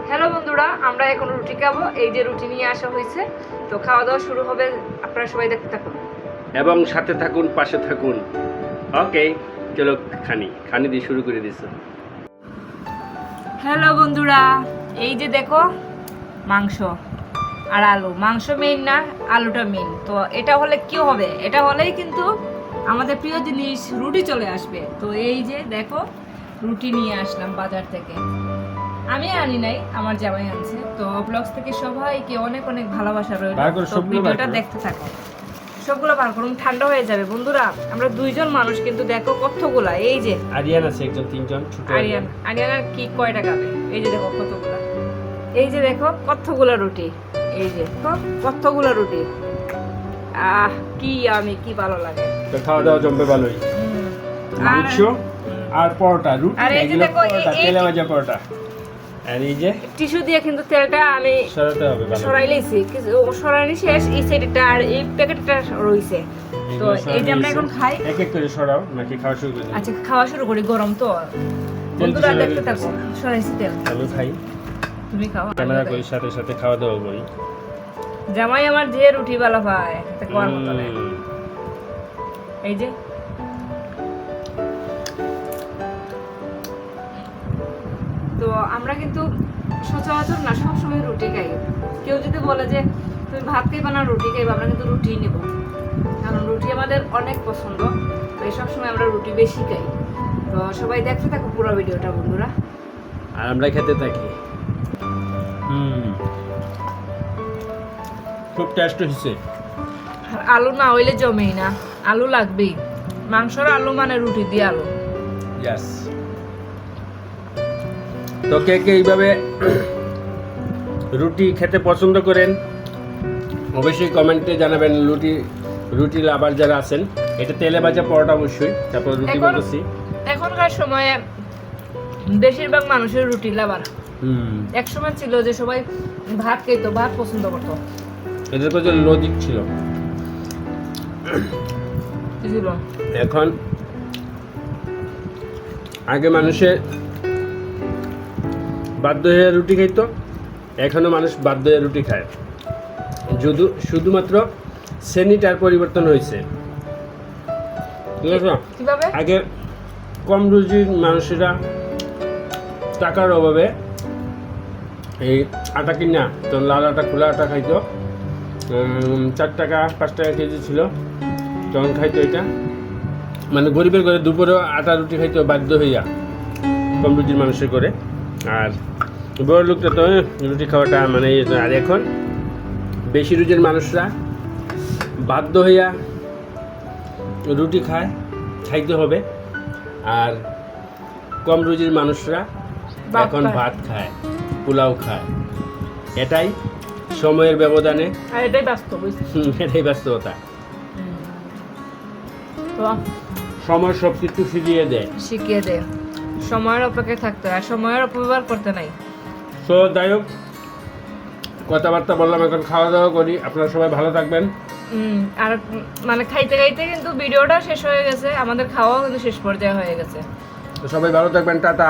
Hello বন্ধুরা, আমরা এখন রুটি খাবো। এই যে রুটি নিয়ে আসা হয়েছে, তো খাওয়া দাওয়া শুরু হবে। আপনারা সবাই দেখতে থাকুন এবং সাথে থাকুন, পাশে থাকুন। ওকে, চলো খানি দিয়ে শুরু করে দিচ্ছি। হ্যালো বন্ধুরা, এই যে দেখো মাংস আর আলু। মাংস মেইন না, আলুটা মেইন। তো এটা হলে কি হবে? এটা হলেই কিন্তু আমাদের প্রিয় জিনিস রুটি চলে আসবে। তো এই যে দেখো রুটি নিয়ে আসলাম বাজার থেকে। আমি আনি নাই, আমার জামাই আনছে। তো ব্লগস থেকে সবাইকে অনেক অনেক ভালোবাসা রইল। তো ভিডিওটা দেখতে থাকো। সবগুলো বার করুন, ঠান্ডা হয়ে যাবে বন্ধুরা। আমরা দুইজন মানুষ, কিন্তু দেখো কতগুলা। এই যে আরিয়ান আছে একজন, তিনজন ছোট আরিয়ানার কি কয়টা খাবে? এই যে দেখো কতগুলা। এই যে দেখো কতগুলা রুটি। এই যে কতগুলা রুটি। কি আমি কি ভালো লাগে। তো খাওয়া দাওয়া জমবে ভালোই। মাংস আর পরোটা, রুটি এগুলো পরোটা, তেলে ভাজা পরোটা। আর এই যে টিস্যু দিয়ে কিন্তু তেলটা আমি সরাতে হবে, সরাই লইছি। সরানি শেষ। এই সাইডটা আর এই প্যাকেটটা রইছে। তো এই যে আমরা এখন খাই। এক এক করে সরাও নাকি খাওয়া শুরু করি? আচ্ছা, খাওয়া শুরু করি। গরম তো বন্ধুরা দেখতে থাকো। সরাইছি তেল। আমি খাই, তুমি খাও। ক্যামেরা করি, সাথে সাথে খাওয়া দাওয়া করি। জামাই আমার যে রুটি ভালো পায় তাতে কোয়ার মতো না। এই যে তো আমরা কিন্তু সচরাচর না, সবসময় রুটি খাই। কেউ যদি বলে যে তুমি ভাত খাইবা না রুটি খাইবা, আমরা কিন্তু রুটি নেব, কারণ রুটি আমাদের অনেক পছন্দ। তাই সবসময় আমরা রুটি বেশি খাই। তো সবাই দেখতে থাকো পুরো ভিডিওটা বন্ধুরা। আর আমরা খেতে থাকি। খুব টেস্ট হয়েছে। আর আলু না হইলে জমেই না, আলু লাগবেই। মাংসর আলু মানে রুটি দিয়ে আলু। ইয়েস। তো কে কে এইভাবে রুটি খেতে পছন্দ করেন অবশ্যই কমেন্টে জানাবেন। রুটি লাভার যারা আছেন, এটা তেলে ভাজা পরোটা অবশ্যই, তারপর রুটি বলছি। এখনকার সময়ে বেশিরভাগ মানুষের রুটি লাভার। এক সময় ছিল যে সবাই ভাত খেত, ভাত পছন্দ করতো। এদের কাছে লজিক ছিল। এখন আগে মানুষের বাধ্য হয়ে রুটি খাইতো, এখনো মানুষ বাধ্য হয়ে রুটি খায়। শুধুমাত্র শ্রেণীটার পরিবর্তন হয়েছে। ঠিক আছে? আগে কম রুচির মানুষেরা টাকার অভাবে এই আটা কিনা, তো লাল আটা খোলা আটা খাইতো। 4 টাকা 5 টাকা কেজি ছিল তখন খাইতো। এটা মানে গরিবের ঘরে দুপুরেও আটা রুটি খাইতো বাধ্য হইয়া, কম রুচির মানুষের করে। আর বড় লোকটা তো রুটি খাওয়াটা মানে আর এখন বেশি রুচির মানুষরা বাধ্য হইয়া রুটি খাইতে হবে। আর কম রুচির মানুষরা এখন ভাত খায়, পোলাও খায়। এটাই সময়ের ব্যবধানে, এটাই বাস্তব। এটাই বাস্তবতা। সময় সব কিছু শিখিয়ে দেয়। সময়ের অপেক্ষায় থাকতে হয়, আর সময়ের অপব্যবহার করতে নাই। তো যাই হোক, কথাবার্তা বললাম, এখন খাওয়া দাওয়া করি। আপনারা সবাই ভালো থাকবেন। আর মানে খাইতে খাইতে কিন্তু ভিডিওটা শেষ হয়ে গেছে, আমাদের খাওয়াও কিন্তু শেষ পর্যায়ে হয়ে গেছে। তো সবাই ভালো থাকবেন। টাটা।